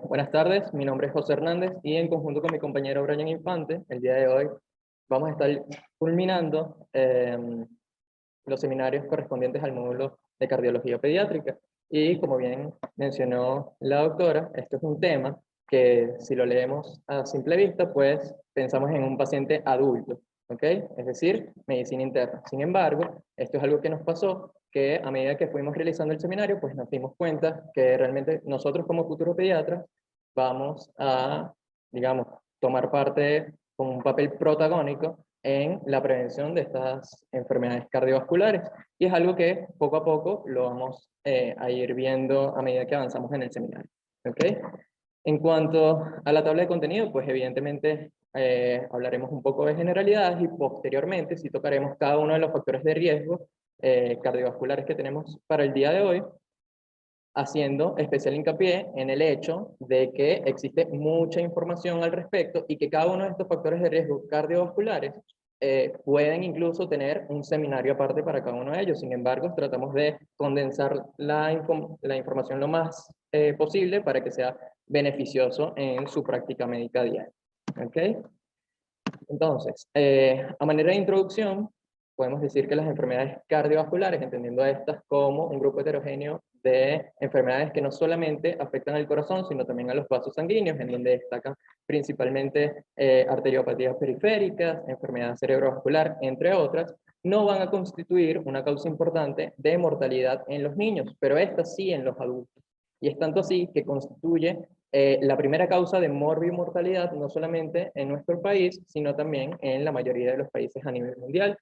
Buenas tardes, mi nombre es José Hernández y en conjunto con mi compañero Brian Infante, el día de hoy vamos a estar culminando los seminarios correspondientes al módulo de cardiología pediátrica. Y como bien mencionó la doctora, esto es un tema que si lo leemos a simple vista, pues pensamos en un paciente adulto, ¿ok? Es decir, medicina interna. Sin embargo, esto es algo que nos pasó, que a medida que fuimos realizando el seminario, pues nos dimos cuenta que realmente nosotros como futuros pediatras vamos a, digamos, tomar parte con un papel protagónico en la prevención de estas enfermedades cardiovasculares. Y es algo que poco a poco lo vamos a ir viendo a medida que avanzamos en el seminario. ¿Okay? En cuanto a la tabla de contenido, pues evidentemente hablaremos un poco de generalidades y posteriormente sí tocaremos cada uno de los factores de riesgo cardiovasculares que tenemos para el día de hoy, haciendo especial hincapié en el hecho de que existe mucha información al respecto y que cada uno de estos factores de riesgo cardiovasculares pueden incluso tener un seminario aparte para cada uno de ellos. Sin embargo, tratamos de condensar la información lo más posible para que sea beneficioso en su práctica médica diaria. ¿Okay? Entonces, a manera de introducción, podemos decir que las enfermedades cardiovasculares, entendiendo estas como un grupo heterogéneo de enfermedades que no solamente afectan al corazón, sino también a los vasos sanguíneos, en donde destacan principalmente arteriopatías periféricas, enfermedad cerebrovascular, entre otras, no van a constituir una causa importante de mortalidad en los niños, pero esta sí en los adultos. Y es tanto así que constituye la primera causa de morbimortalidad, no solamente en nuestro país, sino también en la mayoría de los países a nivel mundial,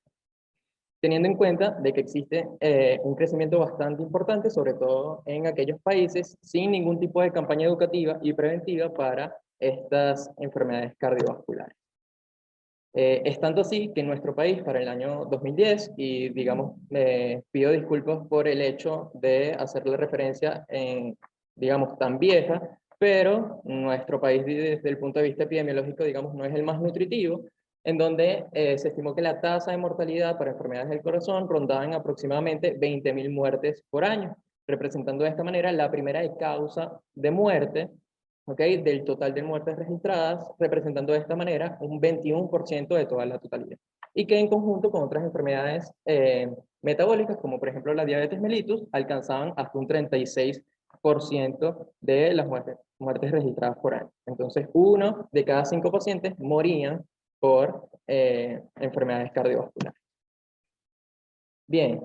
teniendo en cuenta de que existe un crecimiento bastante importante, sobre todo en aquellos países sin ningún tipo de campaña educativa y preventiva para estas enfermedades cardiovasculares. Es tanto así que en nuestro país para el año 2010, y digamos, pido disculpas por el hecho de hacerle referencia en, digamos, tan vieja, pero nuestro país desde el punto de vista epidemiológico, digamos, no es el más nutritivo, en donde se estimó que la tasa de mortalidad para enfermedades del corazón rondaba en aproximadamente 20.000 muertes por año, representando de esta manera la primera causa de muerte, ¿okay? Del total de muertes registradas, representando de esta manera un 21% de toda la totalidad. Y que en conjunto con otras enfermedades metabólicas, como por ejemplo la diabetes mellitus, alcanzaban hasta un 36% de las muertes registradas por año. Entonces, 1 de cada 5 pacientes morían por enfermedades cardiovasculares. Bien,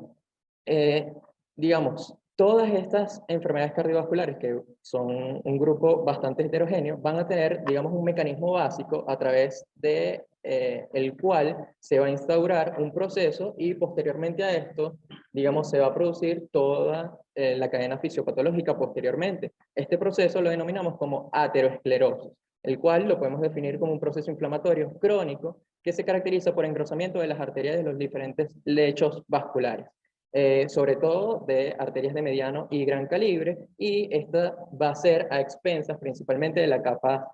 digamos, todas estas enfermedades cardiovasculares, que son un grupo bastante heterogéneo, van a tener, digamos, un mecanismo básico a través de el cual se va a instaurar un proceso y posteriormente a esto, digamos, se va a producir toda la cadena fisiopatológica posteriormente. Este proceso lo denominamos como ateroesclerosis, el cual lo podemos definir como un proceso inflamatorio crónico que se caracteriza por engrosamiento de las arterias de los diferentes lechos vasculares. Sobre todo de arterias de mediano y gran calibre, y esta va a ser a expensas principalmente de la capa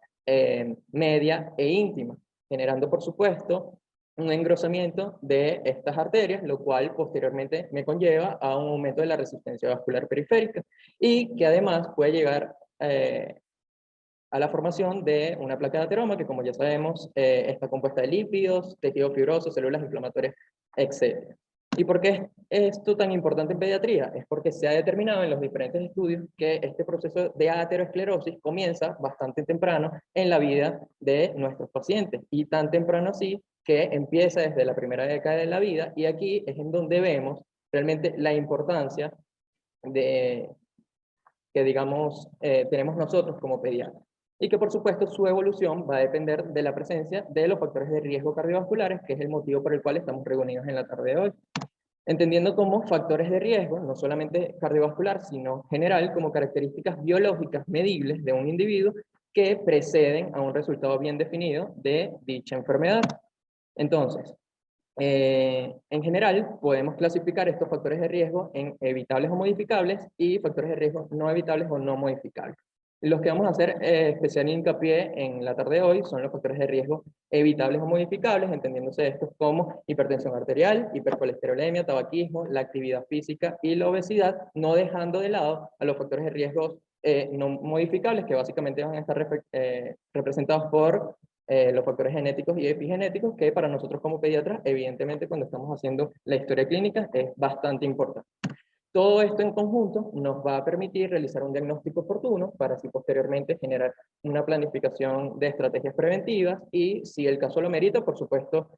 media e íntima, generando por supuesto un engrosamiento de estas arterias, lo cual posteriormente me conlleva a un aumento de la resistencia vascular periférica, y que además puede llegar a la formación de una placa de ateroma, que como ya sabemos está compuesta de lípidos, tejido fibroso, células inflamatorias, etc. ¿Y por qué es esto tan importante en pediatría? Es porque se ha determinado en los diferentes estudios que este proceso de aterosclerosis comienza bastante temprano en la vida de nuestros pacientes, y tan temprano así que empieza desde la primera década de la vida, y aquí es en donde vemos realmente la importancia de que digamos tenemos nosotros como pediatras, y que por supuesto su evolución va a depender de la presencia de los factores de riesgo cardiovasculares, que es el motivo por el cual estamos reunidos en la tarde de hoy. Entendiendo como factores de riesgo, no solamente cardiovascular, sino general, como características biológicas medibles de un individuo que preceden a un resultado bien definido de dicha enfermedad. Entonces, en general, podemos clasificar estos factores de riesgo en evitables o modificables y factores de riesgo no evitables o no modificables. Los que vamos a hacer especial hincapié en la tarde de hoy son los factores de riesgo evitables o modificables, entendiéndose estos como hipertensión arterial, hipercolesterolemia, tabaquismo, la actividad física y la obesidad, no dejando de lado a los factores de riesgo no modificables, que básicamente van a estar representados por los factores genéticos y epigenéticos, que para nosotros como pediatras, evidentemente cuando estamos haciendo la historia clínica, es bastante importante. Todo esto en conjunto nos va a permitir realizar un diagnóstico oportuno para así posteriormente generar una planificación de estrategias preventivas y, si el caso lo merita, por supuesto,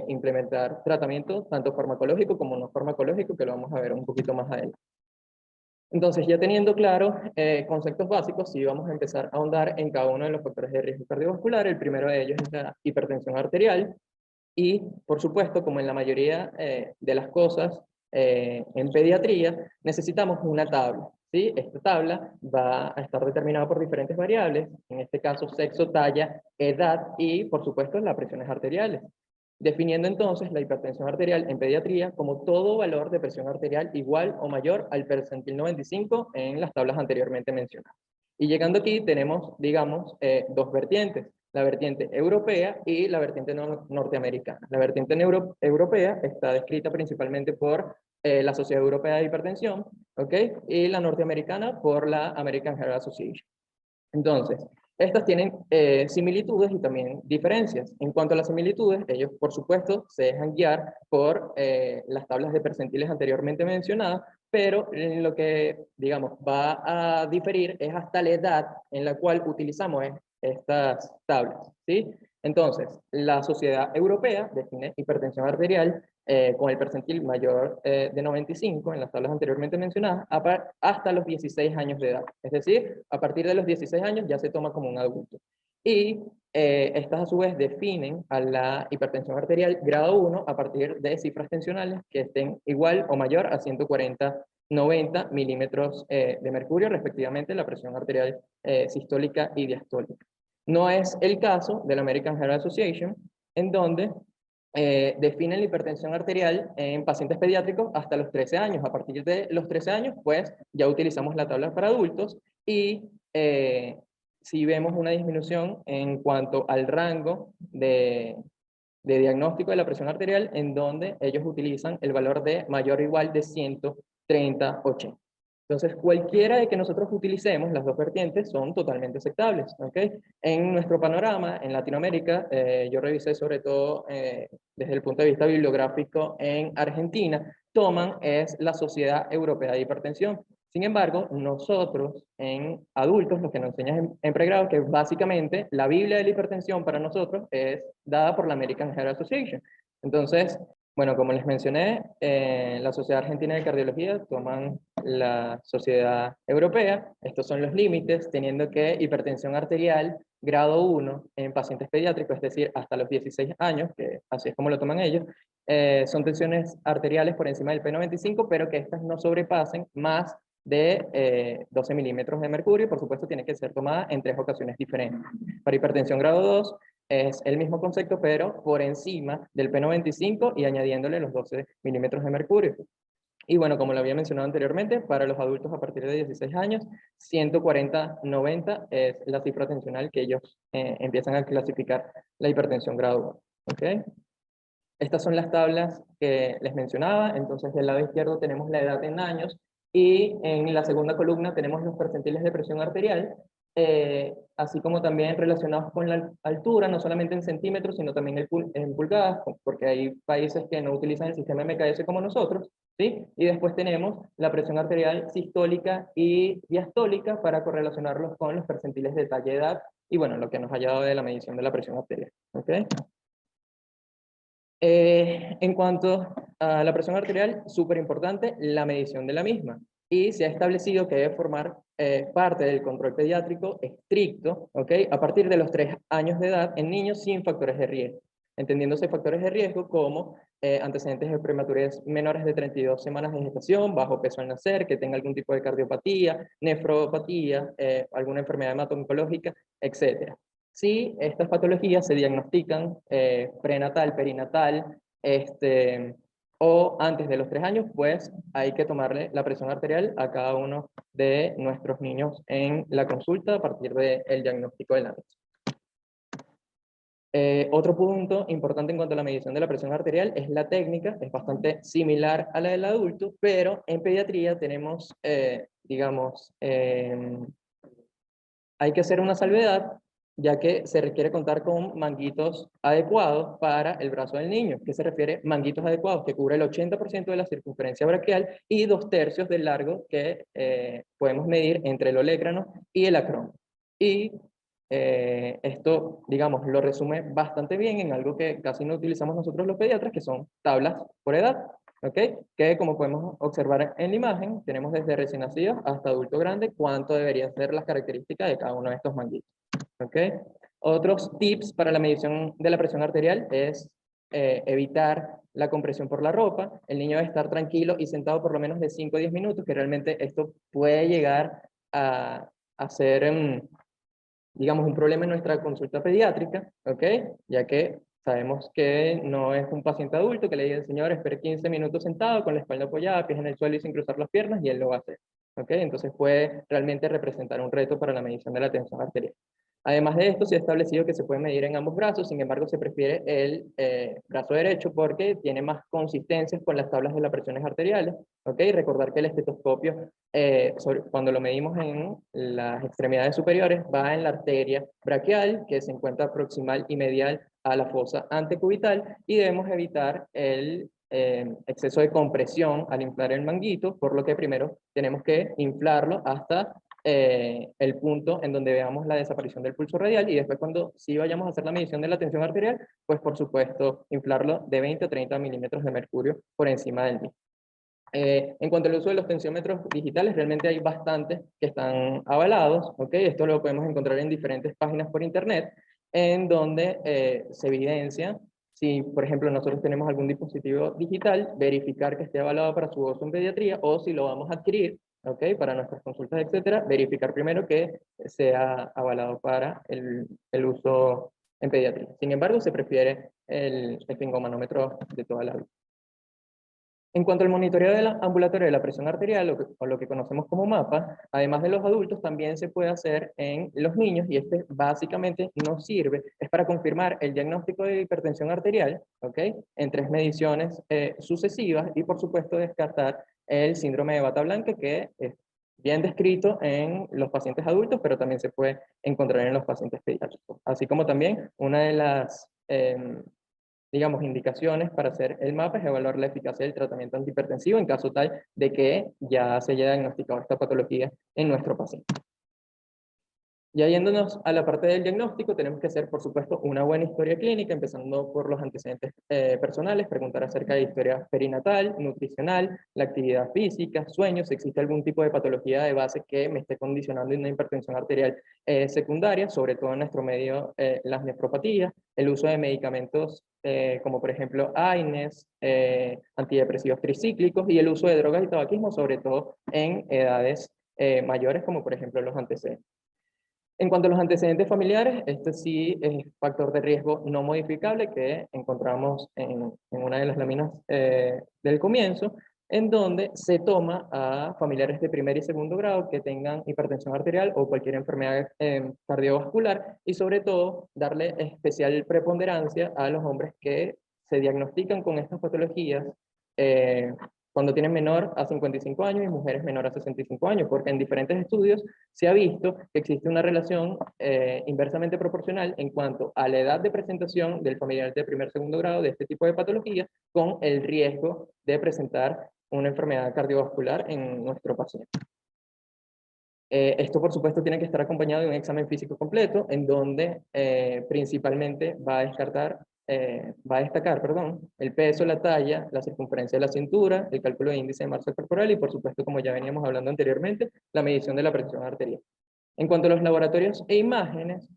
implementar tratamiento tanto farmacológico como no farmacológico, que lo vamos a ver un poquito más adelante. Entonces, ya teniendo claros conceptos básicos, sí vamos a empezar a ahondar en cada uno de los factores de riesgo cardiovascular. El primero de ellos es la hipertensión arterial. Y, por supuesto, como en la mayoría de las cosas en pediatría, necesitamos una tabla, ¿sí? Esta tabla va a estar determinada por diferentes variables, en este caso sexo, talla, edad y, por supuesto, las presiones arteriales. Definiendo entonces la hipertensión arterial en pediatría como todo valor de presión arterial igual o mayor al percentil 95 en las tablas anteriormente mencionadas. Y llegando aquí tenemos, digamos, dos vertientes, la vertiente europea y la vertiente norteamericana. La vertiente europea está descrita principalmente por la Sociedad Europea de Hipertensión, ¿ok? Y la norteamericana por la American Heart Association. Entonces, estas tienen similitudes y también diferencias. En cuanto a las similitudes, ellos, por supuesto, se dejan guiar por las tablas de percentiles anteriormente mencionadas, pero lo que, digamos, va a diferir es hasta la edad en la cual utilizamos estas tablas, ¿sí? Entonces, la Sociedad Europea define hipertensión arterial con el percentil mayor de 95 en las tablas anteriormente mencionadas hasta los 16 años de edad. Es decir, a partir de los 16 años ya se toma como un adulto. Y estas a su vez definen a la hipertensión arterial grado 1 a partir de cifras tensionales que estén igual o mayor a 140-90 milímetros de mercurio, respectivamente la presión arterial sistólica y diastólica. No es el caso de la American Heart Association, en donde definen la hipertensión arterial en pacientes pediátricos hasta los 13 años. A partir de los 13 años, pues ya utilizamos la tabla para adultos y si vemos una disminución en cuanto al rango de diagnóstico de la presión arterial, en donde ellos utilizan el valor de mayor o igual de 130/80. Entonces, cualquiera de que nosotros utilicemos, las dos vertientes son totalmente aceptables, ¿ok? En nuestro panorama, en Latinoamérica, yo revisé sobre todo desde el punto de vista bibliográfico en Argentina, toman es la Sociedad Europea de Hipertensión. Sin embargo, nosotros en adultos, lo que nos enseñan en pregrado, que básicamente la Biblia de la hipertensión para nosotros es dada por la American Heart Association. Entonces, bueno, como les mencioné, la Sociedad Argentina de Cardiología toman la Sociedad Europea. Estos son los límites, teniendo que hipertensión arterial grado 1 en pacientes pediátricos, es decir, hasta los 16 años, que así es como lo toman ellos, son tensiones arteriales por encima del P95, pero que estas no sobrepasen más de 12 milímetros de mercurio, y por supuesto tiene que ser tomada en 3 ocasiones diferentes. Para hipertensión grado 2 es el mismo concepto, pero por encima del P95 y añadiéndole los 12 milímetros de mercurio. Y bueno, como lo había mencionado anteriormente, para los adultos a partir de 16 años, 140/90 es la cifra tensional que ellos empiezan a clasificar la hipertensión grado 1. ¿Okay? Estas son las tablas que les mencionaba. Entonces, del lado izquierdo tenemos la edad en años y en la segunda columna tenemos los percentiles de presión arterial, así como también relacionados con la altura, no solamente en centímetros, sino también en pulgadas, porque hay países que no utilizan el sistema MKS como nosotros, ¿sí? Y después tenemos la presión arterial sistólica y diastólica para correlacionarlos con los percentiles de talla, edad y bueno, lo que nos haya dado de la medición de la presión arterial. ¿Okay? En cuanto a la presión arterial, súper importante la medición de la misma. Y se ha establecido que debe formar parte del control pediátrico estricto, ¿ok? A partir de los 3 años de edad en niños sin factores de riesgo. Entendiéndose factores de riesgo como antecedentes de prematurez menores de 32 semanas de gestación, bajo peso al nacer, que tenga algún tipo de cardiopatía, nefropatía, alguna enfermedad hemato-oncológica, etc. Si estas patologías se diagnostican prenatal, perinatal, o antes de los 3 años, pues hay que tomarle la presión arterial a cada uno de nuestros niños en la consulta a partir del diagnóstico del antes. Otro punto importante en cuanto a la medición de la presión arterial es la técnica, es bastante similar a la del adulto, pero en pediatría tenemos, digamos, Hay que hacer una salvedad, ya que se requiere contar con manguitos adecuados para el brazo del niño. ¿Qué se refiere? Manguitos adecuados, que cubre el 80% de la circunferencia braquial y 2/3 del largo que podemos medir entre el olecrano y el acrón. Y esto, digamos, lo resume bastante bien en algo que casi no utilizamos nosotros los pediatras, que son tablas por edad. ¿Ok? Que como podemos observar en la imagen, tenemos desde recién nacidos hasta adulto grande cuánto deberían ser las características de cada uno de estos manguitos. ¿Ok? Otros tips para la medición de la presión arterial es evitar la compresión por la ropa. El niño debe estar tranquilo y sentado por lo menos de 5 a 10 minutos, que realmente esto puede llegar a ser, digamos, un problema en nuestra consulta pediátrica, ¿ok? Ya que sabemos que no es un paciente adulto que le diga al señor, espere 15 minutos sentado con la espalda apoyada, pies en el suelo y sin cruzar las piernas, y él lo va a hacer, ¿ok? Entonces puede realmente representar un reto para la medición de la tensión arterial. Además de esto, se ha establecido que se puede medir en ambos brazos, sin embargo, se prefiere el brazo derecho porque tiene más consistencia con las tablas de las presiones arteriales, ¿ok? Recordar que el estetoscopio, cuando lo medimos en las extremidades superiores, va en la arteria braquial, que se encuentra proximal y medial a la fosa antecubital, y debemos evitar el exceso de compresión al inflar el manguito, por lo que primero tenemos que inflarlo hasta el punto en donde veamos la desaparición del pulso radial, y después cuando sí vayamos a hacer la medición de la tensión arterial, pues por supuesto inflarlo de 20 a 30 milímetros de mercurio por encima del mismo. En cuanto al uso de los tensiómetros digitales, realmente hay bastantes que están avalados, ¿ok? Esto lo podemos encontrar en diferentes páginas por internet, en donde se evidencia si, por ejemplo, nosotros tenemos algún dispositivo digital, verificar que esté avalado para su uso en pediatría, o si lo vamos a adquirir, ¿ok? Para nuestras consultas, etcétera, verificar primero que sea avalado para el uso en pediatría. Sin embargo, se prefiere el fingomanómetro de toda la vida. En cuanto al monitoreo ambulatorio de la presión arterial, o lo que conocemos como mapa, además de los adultos, también se puede hacer en los niños, y este básicamente nos sirve, es para confirmar el diagnóstico de hipertensión arterial, ¿ok? En 3 mediciones sucesivas, y por supuesto descartar el síndrome de bata blanca, que es bien descrito en los pacientes adultos, pero también se puede encontrar en los pacientes pediátricos. Así como también una de las digamos, indicaciones para hacer el mapa es evaluar la eficacia del tratamiento antihipertensivo en caso tal de que ya se haya diagnosticado esta patología en nuestro paciente. Ya yéndonos a la parte del diagnóstico, tenemos que hacer, por supuesto, una buena historia clínica, empezando por los antecedentes personales, preguntar acerca de historia perinatal, nutricional, la actividad física, sueños, si existe algún tipo de patología de base que me esté condicionando una hipertensión arterial secundaria, sobre todo en nuestro medio las nefropatías, el uso de medicamentos como por ejemplo AINES, antidepresivos tricíclicos, y el uso de drogas y tabaquismo, sobre todo en edades mayores, como por ejemplo los antecedentes. En cuanto a los antecedentes familiares, este sí es factor de riesgo no modificable que encontramos en una de las láminas del comienzo, en donde se toma a familiares de primer y segundo grado que tengan hipertensión arterial o cualquier enfermedad cardiovascular, y sobre todo darle especial preponderancia a los hombres que se diagnostican con estas patologías cuando tienen menor a 55 años y mujeres menor a 65 años, porque en diferentes estudios se ha visto que existe una relación inversamente proporcional en cuanto a la edad de presentación del familiar de primer o segundo grado de este tipo de patología con el riesgo de presentar una enfermedad cardiovascular en nuestro paciente. Esto, por supuesto, tiene que estar acompañado de un examen físico completo, en donde principalmente va a destacar, el peso, la talla, la circunferencia de la cintura, el cálculo de índice de masa corporal y, por supuesto, como ya veníamos hablando anteriormente, la medición de la presión arterial. En cuanto a los laboratorios e imágenes,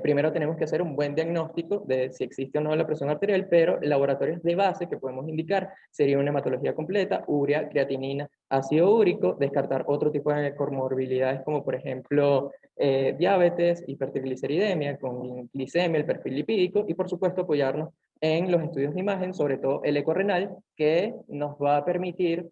primero tenemos que hacer un buen diagnóstico de si existe o no la presión arterial, pero laboratorios de base que podemos indicar sería una hematología completa, urea, creatinina, ácido úrico, descartar otro tipo de comorbilidades como por ejemplo diabetes, hipertrigliceridemia, con glicemia, el perfil lipídico, y por supuesto apoyarnos en los estudios de imagen, sobre todo el eco renal, que nos va a permitir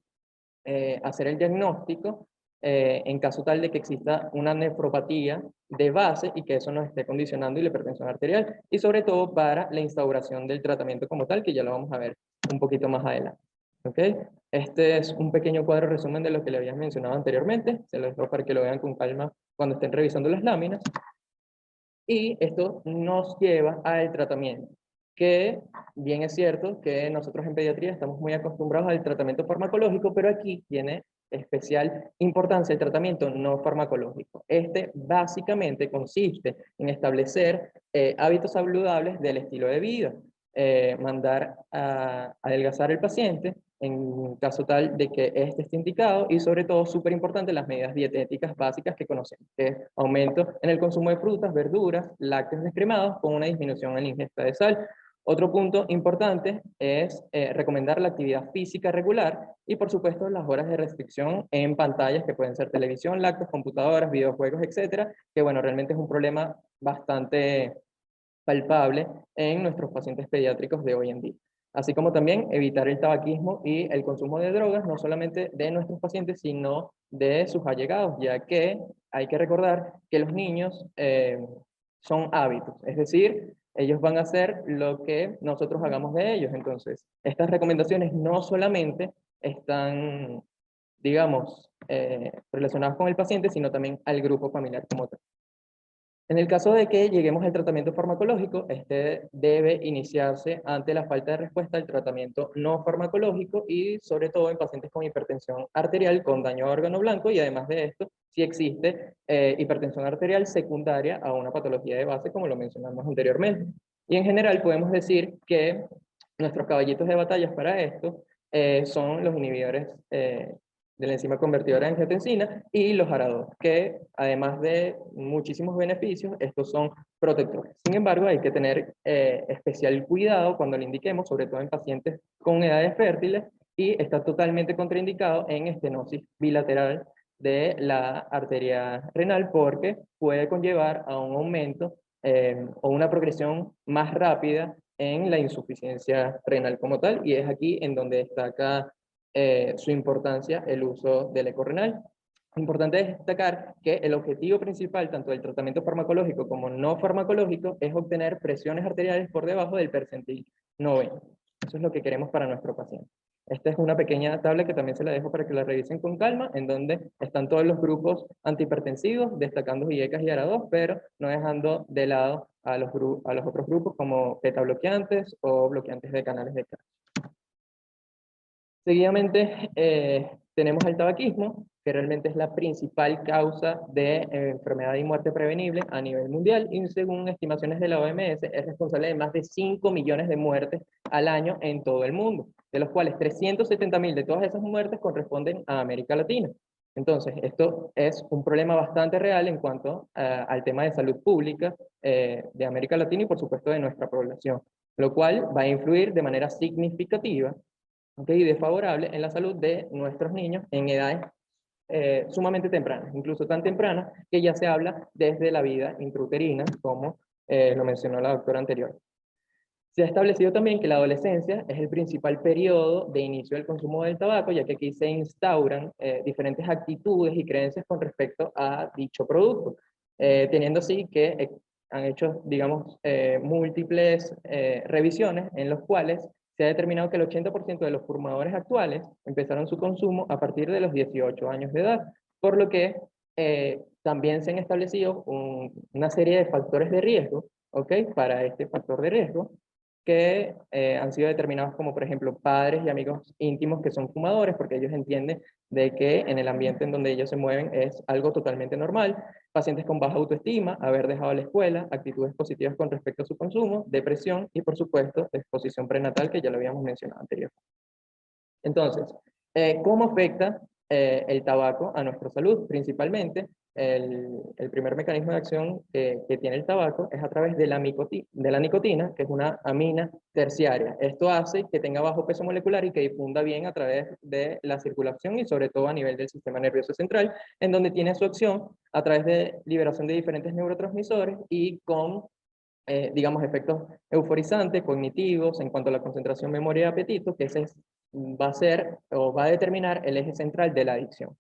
hacer el diagnóstico en caso tal de que exista una nefropatía de base y que eso nos esté condicionando y la hipertensión arterial, y sobre todo para la instauración del tratamiento como tal, que ya lo vamos a ver un poquito más adelante. ¿Ok? Este es un pequeño cuadro resumen de lo que le había mencionado anteriormente. Se lo dejo para que lo vean con calma cuando estén revisando las láminas. Y esto nos lleva al tratamiento, que bien es cierto que nosotros en pediatría estamos muy acostumbrados al tratamiento farmacológico, pero aquí tiene especial importancia el tratamiento no farmacológico. Este básicamente consiste en establecer hábitos saludables del estilo de vida, mandar a adelgazar al paciente en caso tal de que este esté indicado y sobre todo, súper importante, las medidas dietéticas básicas que conocemos, que es aumento en el consumo de frutas, verduras, lácteos descremados con una disminución en la ingesta de sal. Otro punto importante es recomendar la actividad física regular y por supuesto las horas de restricción en pantallas que pueden ser televisión, lácteos, computadoras, videojuegos, etcétera, que bueno, realmente es un problema bastante palpable en nuestros pacientes pediátricos de hoy en día. Así como también evitar el tabaquismo y el consumo de drogas, no solamente de nuestros pacientes, sino de sus allegados, ya que hay que recordar que los niños son hábitos, es decir, ellos van a hacer lo que nosotros hagamos de ellos. Entonces, estas recomendaciones no solamente están, digamos, relacionadas con el paciente, sino también al grupo familiar como tal. En el caso de que lleguemos al tratamiento farmacológico, este debe iniciarse ante la falta de respuesta al tratamiento no farmacológico y sobre todo en pacientes con hipertensión arterial con daño a órgano blanco y además de esto, si existe hipertensión arterial secundaria a una patología de base como lo mencionamos anteriormente. Y en general podemos decir que nuestros caballitos de batallas para esto son los inhibidores de la enzima convertidora de angiotensina y los ARA2, que además de muchísimos beneficios, estos son protectores. Sin embargo, hay que tener especial cuidado cuando lo indiquemos, sobre todo en pacientes con edades fértiles, y está totalmente contraindicado en estenosis bilateral de la arteria renal porque puede conllevar a un aumento o una progresión más rápida en la insuficiencia renal como tal, y es aquí en donde destaca su importancia el uso del eco renal. Importante destacar que el objetivo principal, tanto del tratamiento farmacológico como no farmacológico, es obtener presiones arteriales por debajo del percentil 90. Eso es lo que queremos para nuestro paciente. Esta es una pequeña tabla que también se la dejo para que la revisen con calma, en donde están todos los grupos antihipertensivos, destacando IECAS y ARA2, pero no dejando de lado a los otros grupos como beta bloqueantes o bloqueantes de canales de calcio. Seguidamente, tenemos el tabaquismo, que realmente es la principal causa de enfermedad y muerte prevenible a nivel mundial, y según estimaciones de la OMS, es responsable de más de 5 millones de muertes al año en todo el mundo, de los cuales 370.000 de todas esas muertes corresponden a América Latina. Entonces, esto es un problema bastante real en cuanto al tema de salud pública de América Latina y, por supuesto, de nuestra población, lo cual va a influir de manera significativa, ¿okay?, desfavorable en la salud de nuestros niños en edades sumamente tempranas, incluso tan tempranas que ya se habla desde la vida intrauterina, como lo mencionó la doctora anterior. Se ha establecido también que la adolescencia es el principal periodo de inicio del consumo del tabaco, ya que aquí se instauran diferentes actitudes y creencias con respecto a dicho producto, teniendo así que han hecho, digamos, múltiples revisiones en los cuales se ha determinado que el 80% de los fumadores actuales empezaron su consumo a partir de los 18 años de edad, por lo que también se han establecido una serie de factores de riesgo, ¿ok?, para este factor de riesgo, que han sido determinados como, por ejemplo, padres y amigos íntimos que son fumadores, porque ellos entienden de que en el ambiente en donde ellos se mueven es algo totalmente normal, pacientes con baja autoestima, haber dejado la escuela, actitudes positivas con respecto a su consumo, depresión y, por supuesto, exposición prenatal, que ya lo habíamos mencionado anteriormente. Entonces, ¿cómo afecta el tabaco a nuestra salud? Principalmente, el primer mecanismo de acción que tiene el tabaco es a través de la nicotina, que es una amina terciaria. Esto hace que tenga bajo peso molecular y que difunda bien a través de la circulación y sobre todo a nivel del sistema nervioso central, en donde tiene su acción a través de liberación de diferentes neurotransmisores y con digamos, efectos euforizantes, cognitivos, en cuanto a la concentración, memoria y apetito, que ese va a ser o va a determinar el eje central de la adicción.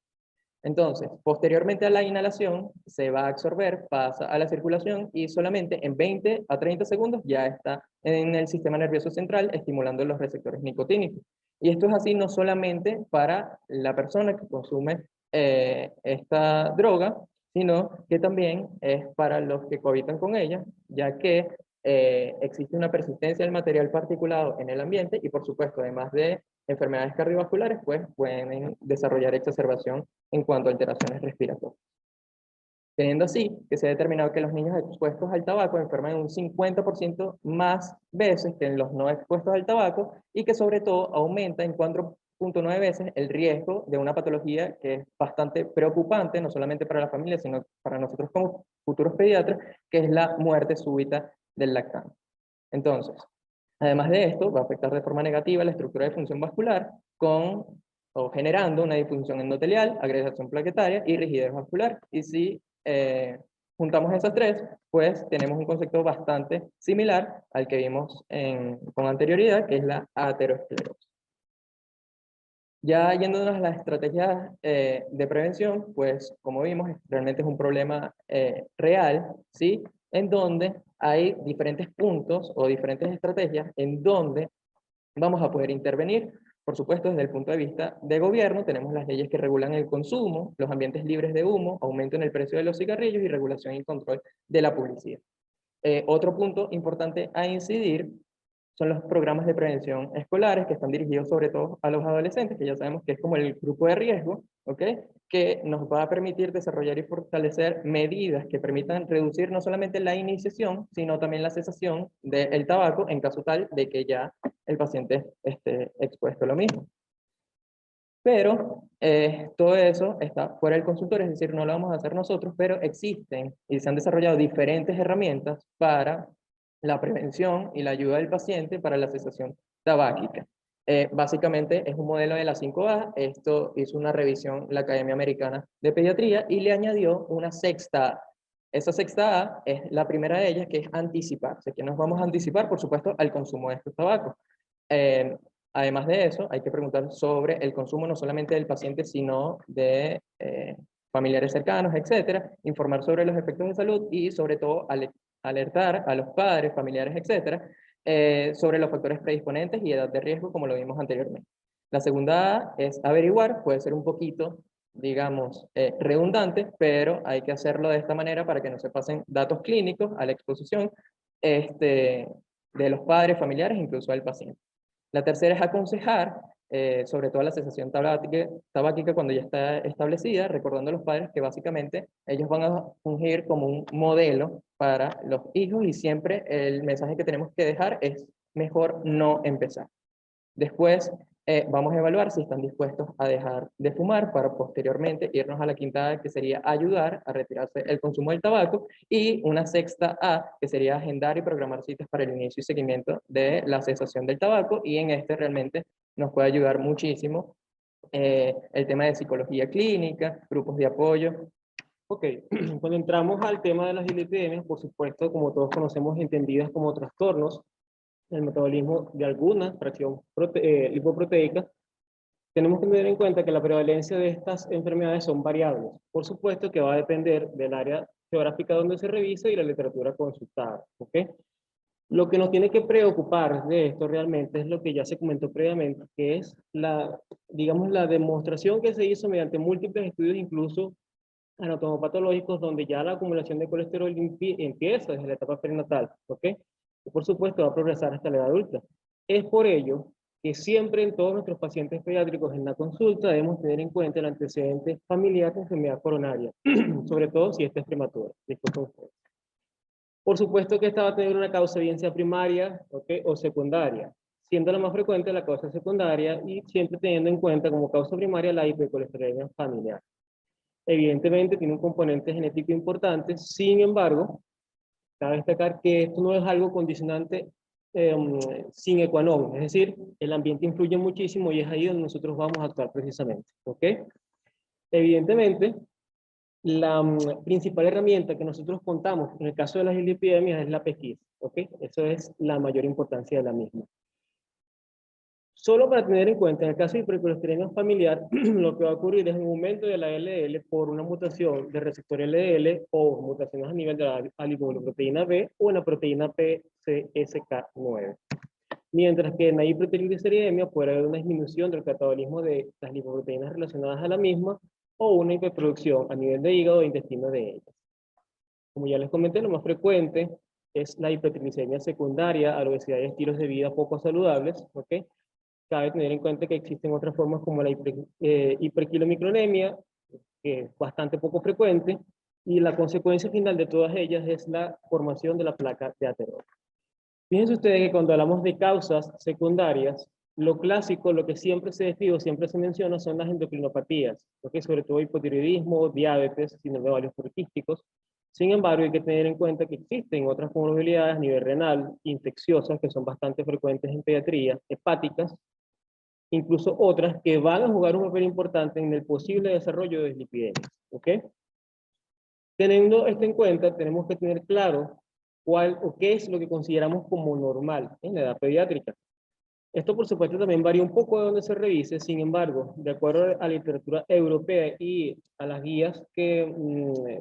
Entonces, posteriormente a la inhalación, se va a absorber, pasa a la circulación y solamente en 20 a 30 segundos ya está en el sistema nervioso central estimulando los receptores nicotínicos. Y esto es así no solamente para la persona que consume esta droga, sino que también es para los que cohabitan con ella, ya que existe una persistencia del material particulado en el ambiente y por supuesto, además de enfermedades cardiovasculares, pues pueden desarrollar exacerbación en cuanto a alteraciones respiratorias. Teniendo así que se ha determinado que los niños expuestos al tabaco enferman un 50% más veces que en los no expuestos al tabaco y que sobre todo aumenta en 4,9 veces el riesgo de una patología que es bastante preocupante, no solamente para la familia, sino para nosotros como futuros pediatras, que es la muerte súbita del lactante. Entonces, además de esto, va a afectar de forma negativa la estructura de función vascular o generando una disfunción endotelial, agregación plaquetaria y rigidez vascular. Y si juntamos esas tres, pues tenemos un concepto bastante similar al que vimos con anterioridad, que es la aterosclerosis. Ya yéndonos a las estrategias de prevención, pues como vimos, realmente es un problema real, ¿sí? En donde hay diferentes puntos o diferentes estrategias en donde vamos a poder intervenir. Por supuesto, desde el punto de vista de gobierno, tenemos las leyes que regulan el consumo, los ambientes libres de humo, aumento en el precio de los cigarrillos y regulación y control de la publicidad. Otro punto importante a incidir son los programas de prevención escolares que están dirigidos sobre todo a los adolescentes, que ya sabemos que es como el grupo de riesgo, ¿ok? Que nos va a permitir desarrollar y fortalecer medidas que permitan reducir no solamente la iniciación, sino también la cesación del tabaco en caso tal de que ya el paciente esté expuesto a lo mismo. Pero todo eso está fuera del consultorio, es decir, no lo vamos a hacer nosotros, pero existen y se han desarrollado diferentes herramientas para la prevención y la ayuda del paciente para la cesación tabáquica. Básicamente es un modelo de la 5A, esto hizo una revisión la Academia Americana de Pediatría y le añadió una sexta A. Esa sexta A es la primera de ellas, que es anticiparse, que nos vamos a anticipar, por supuesto, al consumo de estos tabacos. Eh, Además de eso, hay que preguntar sobre el consumo no solamente del paciente, sino de familiares cercanos, etcétera, informar sobre los efectos de salud y sobre todo alertar a los padres, familiares, etcétera, sobre los factores predisponentes y edad de riesgo, como lo vimos anteriormente. La segunda A es averiguar, puede ser un poquito, digamos, redundante, pero hay que hacerlo de esta manera para que no se pasen datos clínicos a la exposición de los padres, familiares, incluso al paciente. La tercera es aconsejar, sobre todo la cesación tabáquica cuando ya está establecida, recordando a los padres que básicamente ellos van a fungir como un modelo para los hijos y siempre el mensaje que tenemos que dejar es mejor no empezar. Después vamos a evaluar si están dispuestos a dejar de fumar para posteriormente irnos a la quinta A, que sería ayudar a retirarse el consumo del tabaco, y una sexta A, que sería agendar y programar citas para el inicio y seguimiento de la cesación del tabaco, y en este realmente nos puede ayudar muchísimo el tema de psicología clínica, grupos de apoyo. Ok, cuando entramos al tema de las dislipidemias, por supuesto, como todos conocemos, entendidas como trastornos del metabolismo de alguna fracción lipoproteica, tenemos que tener en cuenta que la prevalencia de estas enfermedades son variables. Por supuesto que va a depender del área geográfica donde se revise y la literatura consultada. ¿Ok? Lo que nos tiene que preocupar de esto realmente es lo que ya se comentó previamente, que es digamos, la demostración que se hizo mediante múltiples estudios, incluso anatomopatológicos, donde ya la acumulación de colesterol empieza desde la etapa perinatal, ¿ok? Y por supuesto va a progresar hasta la edad adulta. Es por ello que siempre en todos nuestros pacientes pediátricos en la consulta debemos tener en cuenta el antecedente familiar de enfermedad coronaria, sobre todo si esta es prematura. Disculpen ustedes. Por supuesto que esta va a tener una causa bien sea primaria, ¿okay?, o secundaria, siendo la más frecuente la causa secundaria y siempre teniendo en cuenta como causa primaria la hipercolesterolemia familiar. Evidentemente tiene un componente genético importante, sin embargo, cabe destacar que esto no es algo condicionante sine qua non, es decir, el ambiente influye muchísimo y es ahí donde nosotros vamos a actuar precisamente, ¿ok? Evidentemente, la principal herramienta que nosotros contamos en el caso de las dislipidemias es la pesquisa, ¿ok? Eso es la mayor importancia de la misma. Solo para tener en cuenta, en el caso de hipercolesterolemia familiar, lo que va a ocurrir es un aumento de la LDL por una mutación del receptor LDL o mutaciones a nivel de la alipoproteína B o en la proteína PCSK9. mientras que en la hipertrigliceriemia puede haber una disminución del catabolismo de las lipoproteínas relacionadas a la misma o una hiperproducción a nivel de hígado e intestino de ellas. Como ya les comenté, lo más frecuente es la hipertriglicemia secundaria a la obesidad y estilos de vida poco saludables, ¿ok? Cabe tener en cuenta que existen otras formas como la hiperquilomicronemia, que es bastante poco frecuente, y la consecuencia final de todas ellas es la formación de la placa de ateroma. Fíjense ustedes que cuando hablamos de causas secundarias, lo clásico, lo que siempre se describe, siempre se menciona, son las endocrinopatías, ¿okay? Sobre todo hipotiroidismo, diabetes, síndrome de ovarios poliquísticos. Sin embargo, hay que tener en cuenta que existen otras comorbilidades a nivel renal, infecciosas, que son bastante frecuentes en pediatría, hepáticas, incluso otras que van a jugar un papel importante en el posible desarrollo de dislipidemias, ¿ok? Teniendo esto en cuenta, tenemos que tener claro cuál o qué es lo que consideramos como normal en la edad pediátrica. Esto, por supuesto, también varía un poco de donde se revise. Sin embargo, de acuerdo a la literatura europea y a las guías que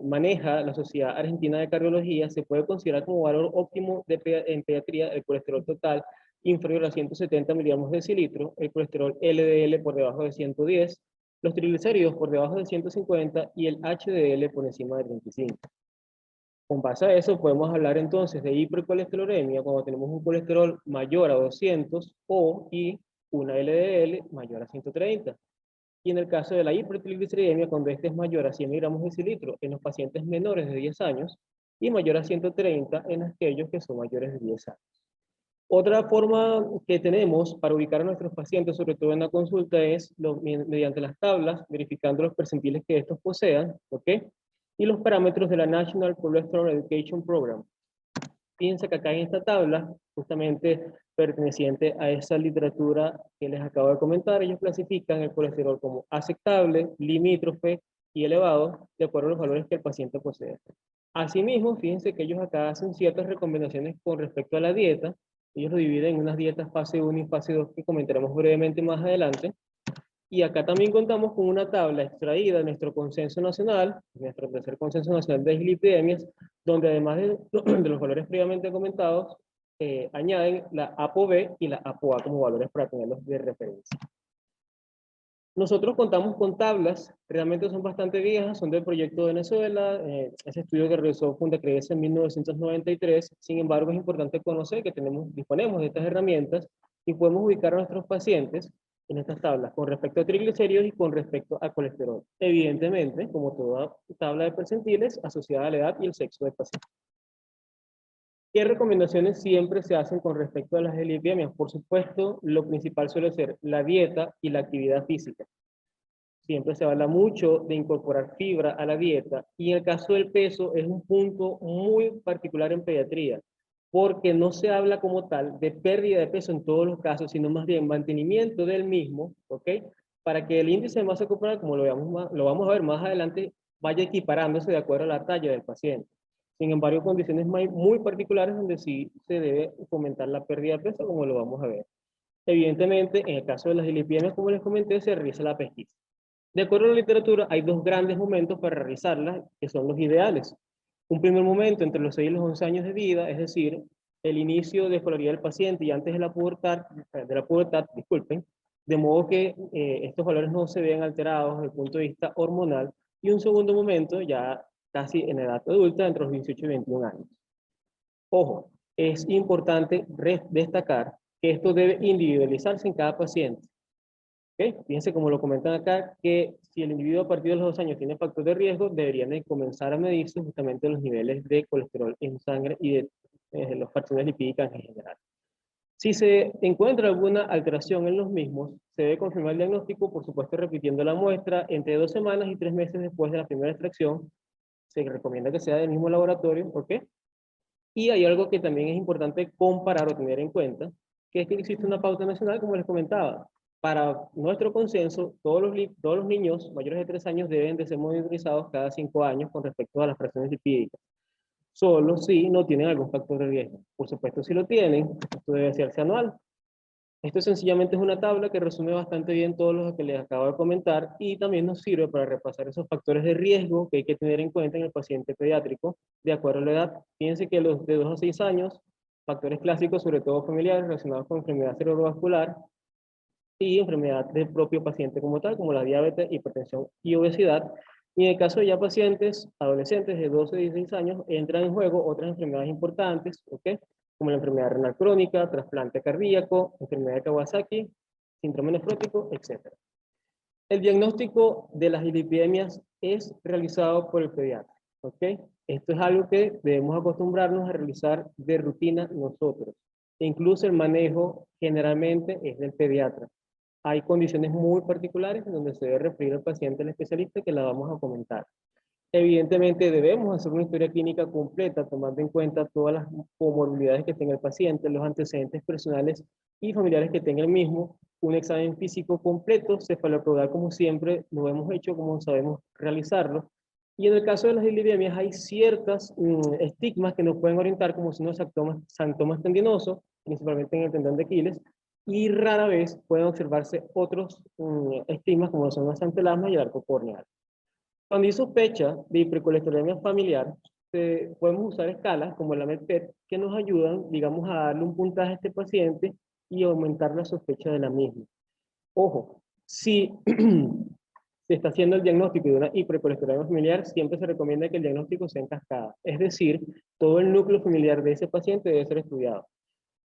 maneja la Sociedad Argentina de Cardiología, se puede considerar como valor óptimo en pediatría el colesterol total inferior a 170 miligramos de decilitro, el colesterol LDL por debajo de 110, los triglicéridos por debajo de 150 y el HDL por encima de 35. Con base a eso podemos hablar entonces de hipercolesterolemia cuando tenemos un colesterol mayor a 200 y una LDL mayor a 130. Y en el caso de la hipertrigliceridemia, cuando este es mayor a 100 miligramos de decilitro en los pacientes menores de 10 años y mayor a 130 en aquellos que son mayores de 10 años. Otra forma que tenemos para ubicar a nuestros pacientes, sobre todo en la consulta, es mediante las tablas, verificando los percentiles que estos posean, ¿ok? Y los parámetros de la National Cholesterol Education Program. Fíjense que acá en esta tabla, justamente perteneciente a esa literatura que les acabo de comentar, ellos clasifican el colesterol como aceptable, limítrofe y elevado, de acuerdo a los valores que el paciente posee. Asimismo, fíjense que ellos acá hacen ciertas recomendaciones con respecto a la dieta. Ellos lo dividen en unas dietas fase 1 y fase 2 que comentaremos brevemente más adelante. Y acá también contamos con una tabla extraída de nuestro consenso nacional, nuestro tercer consenso nacional de dislipidemias, donde además de los valores previamente comentados, añaden la ApoB y la ApoA como valores para tenerlos de referencia. Nosotros contamos con tablas, realmente son bastante viejas, son del proyecto de Venezuela, ese estudio que realizó Fundacredesa en 1993, sin embargo es importante conocer que disponemos de estas herramientas y podemos ubicar a nuestros pacientes en estas tablas con respecto a triglicéridos y con respecto a colesterol. Evidentemente, como toda tabla de percentiles, asociada a la edad y el sexo del paciente. ¿Qué recomendaciones siempre se hacen con respecto a las dislipidemias? Por supuesto, lo principal suele ser la dieta y la actividad física. Siempre se habla mucho de incorporar fibra a la dieta y en el caso del peso es un punto muy particular en pediatría, porque no se habla como tal de pérdida de peso en todos los casos, sino más bien mantenimiento del mismo, ¿ok? Para que el índice de masa corporal, como lo vamos a ver más adelante, vaya equiparándose de acuerdo a la talla del paciente. Sin embargo, condiciones muy particulares donde sí se debe fomentar la pérdida de peso, como lo vamos a ver. Evidentemente, en el caso de las dislipidemias, como les comenté, se realiza la pesquisa. De acuerdo a la literatura, hay dos grandes momentos para realizarlas, que son los ideales. Un primer momento entre los 6 y los 11 años de vida, es decir, el inicio de escolaridad del paciente y antes de la pubertad, disculpen, de modo que estos valores no se vean alterados desde el punto de vista hormonal. Y un segundo momento, ya casi en edad adulta, entre los 18 y 21 años. Ojo, es importante destacar que esto debe individualizarse en cada paciente. ¿Okay? Fíjense como lo comentan acá, que si el individuo a partir de los 2 años tiene factor de riesgo, deberían de comenzar a medirse justamente los niveles de colesterol en sangre y de las fracciones lipídicas en general. Si se encuentra alguna alteración en los mismos, se debe confirmar el diagnóstico, por supuesto repitiendo la muestra entre 2 semanas y 3 meses después de la primera extracción. Se recomienda que sea del mismo laboratorio, ¿ok? Y hay algo que también es importante comparar o tener en cuenta, que es que existe una pauta nacional, como les comentaba. Para nuestro consenso, todos los niños mayores de 3 años deben de ser monitorizados cada 5 años con respecto a las fracciones lipídicas. Solo si no tienen algún factor de riesgo. Por supuesto, si lo tienen, esto debe hacerse anual. Esto sencillamente es una tabla que resume bastante bien todo lo que les acabo de comentar y también nos sirve para repasar esos factores de riesgo que hay que tener en cuenta en el paciente pediátrico de acuerdo a la edad. Fíjense que los de 2 a 6 años Factores clásicos, sobre todo familiares, relacionados con enfermedad cerebrovascular y enfermedad del propio paciente como tal, como la diabetes, hipertensión y obesidad. Y en el caso de ya pacientes adolescentes de 12 a 16 años, entran en juego otras enfermedades importantes, ¿ok? Como la enfermedad renal crónica, trasplante cardíaco, enfermedad de Kawasaki, síndrome nefrótico, etc. El diagnóstico de las dislipidemias es realizado por el pediatra, ¿ok? Esto es algo que debemos acostumbrarnos a realizar de rutina nosotros. E incluso el manejo generalmente es del pediatra. Hay condiciones muy particulares en donde se debe referir al paciente al especialista, que la vamos a comentar. Evidentemente debemos hacer una historia clínica completa, tomando en cuenta todas las comorbilidades que tenga el paciente, los antecedentes personales y familiares que tenga el mismo, un examen físico completo, cefalocaudal como siempre lo hemos hecho, como sabemos realizarlo. Y en el caso de las dislipidemias hay ciertas estigmas que nos pueden orientar, como son los santomas tendinosos, principalmente en el tendón de Aquiles, y rara vez pueden observarse otros estigmas como son las antelasmas y el arco corneal. Cuando hay sospecha de hipercolesterolemia familiar, podemos usar escalas como la MED-PET que nos ayudan, digamos, a darle un puntaje a este paciente y aumentar la sospecha de la misma. Ojo, si se está haciendo el diagnóstico de una hipercolesterolemia familiar, siempre se recomienda que el diagnóstico sea en cascada. Es decir, todo el núcleo familiar de ese paciente debe ser estudiado.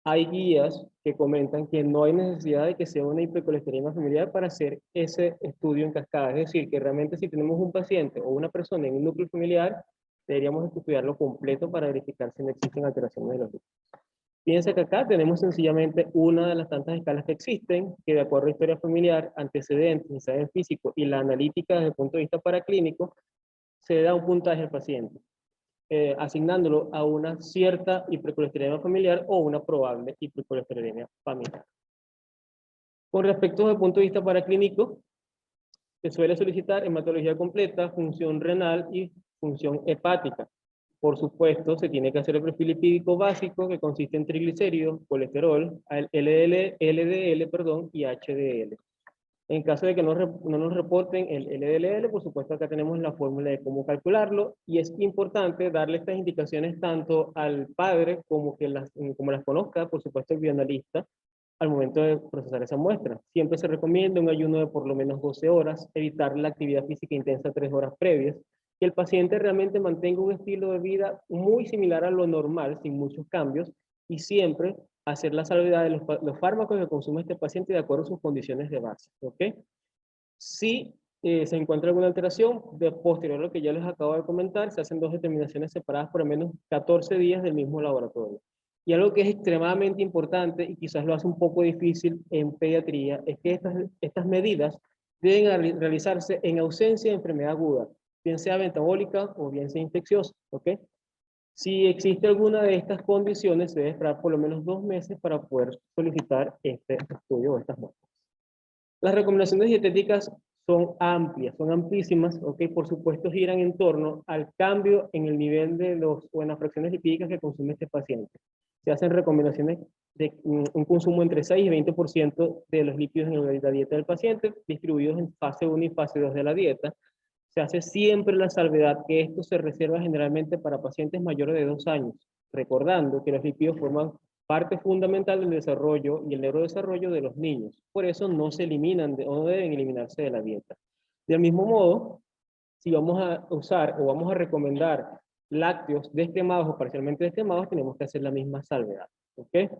Hay guías que comentan que no hay necesidad de que sea una hipercolesterolemia familiar para hacer ese estudio en cascada. Es decir, que realmente si tenemos un paciente o una persona en un núcleo familiar, deberíamos estudiarlo completo para verificar si no existen alteraciones de los lípidos. Fíjense que acá tenemos sencillamente una de las tantas escalas que existen, que de acuerdo a historia familiar, antecedentes, examen físico y la analítica desde el punto de vista paraclínico, se da un puntaje al paciente. Asignándolo a una cierta hipercolesterolemia familiar o una probable hipercolesterolemia familiar. Con respecto al punto de vista paraclínico, se suele solicitar hematología completa, función renal y función hepática. Por supuesto, se tiene que hacer el perfil lipídico básico, que consiste en triglicéridos, colesterol, LDL y HDL. En caso de que no nos reporten el LDL, por supuesto acá tenemos la fórmula de cómo calcularlo, y es importante darle estas indicaciones tanto al padre como las conozca, por supuesto el bioanalista, al momento de procesar esa muestra. Siempre se recomienda un ayuno de por lo menos 12 horas, evitar la actividad física intensa 3 horas previas, que el paciente realmente mantenga un estilo de vida muy similar a lo normal, sin muchos cambios, y siempre hacer la salvedad de los fármacos que consume este paciente de acuerdo a sus condiciones de base, ¿ok? Si se encuentra alguna alteración, posterior a lo que ya les acabo de comentar, se hacen 2 determinaciones separadas por al menos 14 días del mismo laboratorio. Y algo que es extremadamente importante y quizás lo hace un poco difícil en pediatría, es que estas medidas deben realizarse en ausencia de enfermedad aguda, bien sea metabólica o bien sea infecciosa, ¿ok? Si existe alguna de estas condiciones, se debe esperar por lo menos 2 meses para poder solicitar este estudio o estas muestras. Las recomendaciones dietéticas son amplias, son amplísimas, ¿ok? Por supuesto giran en torno al cambio en el nivel o en las fracciones lipídicas que consume este paciente. Se hacen recomendaciones de un consumo entre 6 y 20% de los lípidos en la dieta del paciente, distribuidos en fase 1 y fase 2 de la dieta. Se hace siempre la salvedad que esto se reserva generalmente para pacientes mayores de 2 años, recordando que los lípidos forman parte fundamental del desarrollo y el neurodesarrollo de los niños. Por eso no se eliminan o no deben eliminarse de la dieta. Del mismo modo, si vamos a usar o vamos a recomendar lácteos descremados o parcialmente descremados, tenemos que hacer la misma salvedad, ¿ok?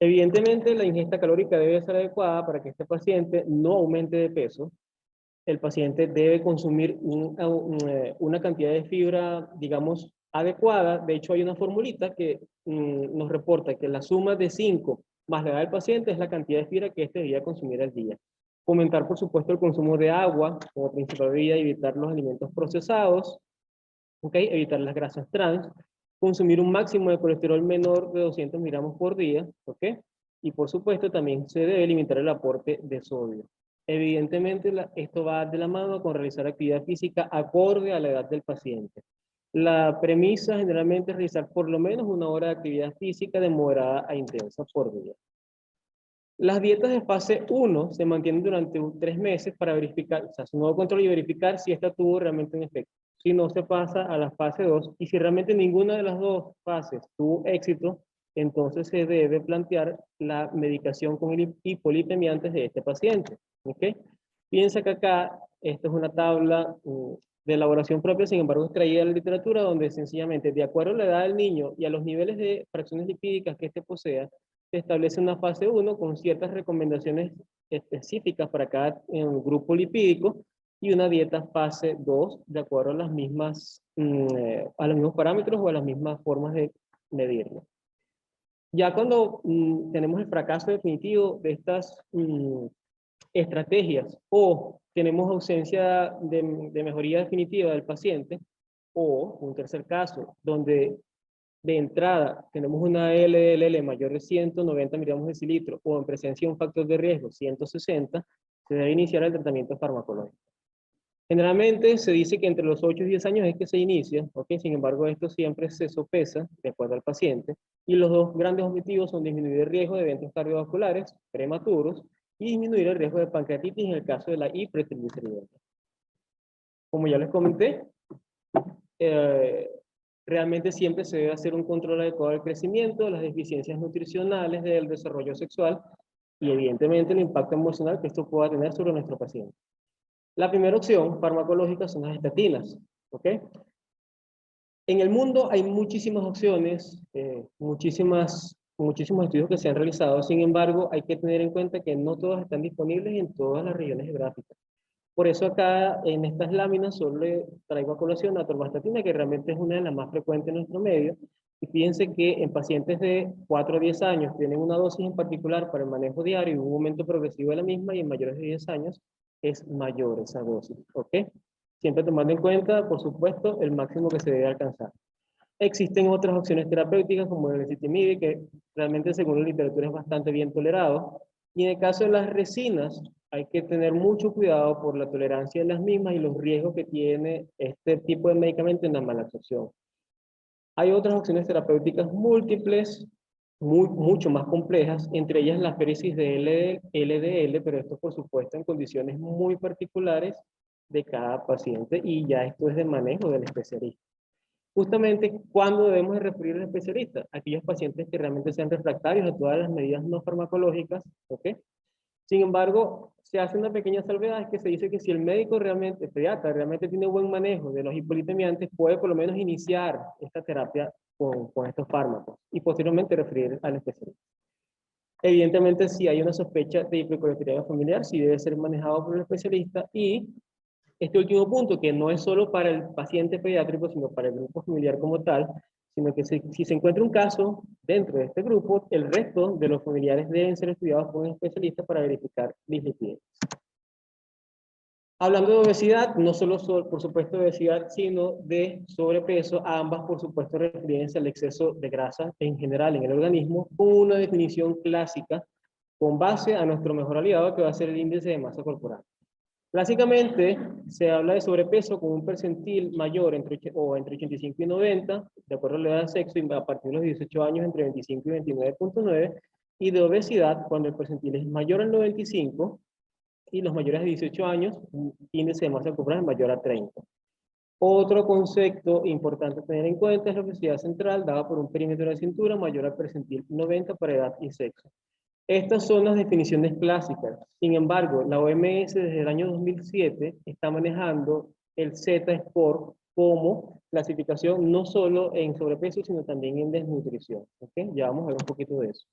Evidentemente, la ingesta calórica debe ser adecuada para que este paciente no aumente de peso. El paciente debe consumir una cantidad de fibra, digamos, adecuada. De hecho, hay una formulita que nos reporta que la suma de 5 más la edad del paciente es la cantidad de fibra que éste debería consumir al día. Fomentar, por supuesto, el consumo de agua como principal bebida y evitar los alimentos procesados. ¿Okay? Evitar las grasas trans. Consumir un máximo de colesterol menor de 200 miligramos por día. ¿Okay? Y, por supuesto, también se debe limitar el aporte de sodio. Evidentemente, esto va de la mano con realizar actividad física acorde a la edad del paciente. La premisa generalmente es realizar por lo menos 1 hora de actividad física de moderada a intensa por día. Las dietas de fase 1 se mantienen durante 3 meses para verificar, o sea, su nuevo control y verificar si esta tuvo realmente un efecto. Si no, se pasa a la fase 2 y si realmente ninguna de las 2 fases tuvo éxito, entonces se debe plantear la medicación con hipolipemiantes de este paciente. ¿Okay? Piensa que acá, esta es una tabla de elaboración propia, sin embargo, extraída de la literatura, donde sencillamente, de acuerdo a la edad del niño y a los niveles de fracciones lipídicas que éste posea, se establece una fase 1 con ciertas recomendaciones específicas para cada grupo lipídico y una dieta fase 2 de acuerdo a las mismas, a los mismos parámetros o a las mismas formas de medirlo. Ya cuando tenemos el fracaso definitivo de estas estrategias o tenemos ausencia de mejoría definitiva del paciente, o un tercer caso donde de entrada tenemos una LDL mayor de 190 miligramos de decilitro o en presencia de un factor de riesgo 160, se debe iniciar el tratamiento farmacológico. Generalmente se dice que entre los 8 y 10 años es que se inicia, ¿okay? Sin embargo esto siempre se sopesa de acuerdo al paciente, y los dos grandes objetivos son disminuir el riesgo de eventos cardiovasculares prematuros y disminuir el riesgo de pancreatitis en el caso de la hipertrigliceridemia. Como ya les comenté, realmente siempre se debe hacer un control adecuado del crecimiento, las deficiencias nutricionales, del desarrollo sexual y evidentemente el impacto emocional que esto pueda tener sobre nuestro paciente. La primera opción farmacológica son las estatinas. ¿Ok? En el mundo hay muchísimas opciones, muchísimos estudios que se han realizado, sin embargo hay que tener en cuenta que no todas están disponibles en todas las regiones geográficas. Por eso acá en estas láminas solo le traigo a colación la atorvastatina, que realmente es una de las más frecuentes en nuestro medio. Y fíjense que en pacientes de 4 a 10 años tienen una dosis en particular para el manejo diario y un aumento progresivo de la misma, y en mayores de 10 años es mayor esa dosis. ¿Ok? Siempre tomando en cuenta, por supuesto, el máximo que se debe alcanzar. Existen otras opciones terapéuticas como el ezetimibe, que realmente según la literatura es bastante bien tolerado. Y en el caso de las resinas, hay que tener mucho cuidado por la tolerancia de las mismas y los riesgos que tiene este tipo de medicamento en la mala absorción. Hay otras opciones terapéuticas múltiples, mucho más complejas, entre ellas la féresis de LDL, pero esto por supuesto en condiciones muy particulares de cada paciente, y ya esto es de manejo del especialista. Justamente, ¿cuándo debemos de referir al especialista? Aquellos pacientes que realmente sean refractarios a todas las medidas no farmacológicas, ¿ok? Sin embargo, se hace una pequeña salvedad, es que se dice que si el médico realmente, el pediatra, realmente tiene buen manejo de los hipolipemiantes, puede por lo menos iniciar esta terapia con estos fármacos y posteriormente referir al especialista. Evidentemente, si hay una sospecha de hipercolesterolemia familiar, sí debe ser manejado por el especialista. Y este último punto, que no es solo para el paciente pediátrico, sino para el grupo familiar como tal, sino que si se encuentra un caso dentro de este grupo, el resto de los familiares deben ser estudiados por un especialista para verificar dislipidemias. Hablando de obesidad, no solo por supuesto de obesidad, sino de sobrepeso, ambas por supuesto referencia al exceso de grasa en general en el organismo, con una definición clásica con base a nuestro mejor aliado, que va a ser el índice de masa corporal. Clásicamente se habla de sobrepeso con un percentil mayor entre 85 y 90, de acuerdo a la edad del sexo, y a partir de los 18 años entre 25 y 29.9, y de obesidad cuando el percentil es mayor al 95, y los mayores de 18 años, un índice de masa corporal mayor a 30. Otro concepto importante a tener en cuenta es la obesidad central, dada por un perímetro de cintura mayor al percentil 90 para edad y sexo. Estas son las definiciones clásicas. Sin embargo, la OMS desde el año 2007 está manejando el Z-Score como clasificación no solo en sobrepeso, sino también en desnutrición. ¿Okay? Ya vamos a ver un poquito de eso.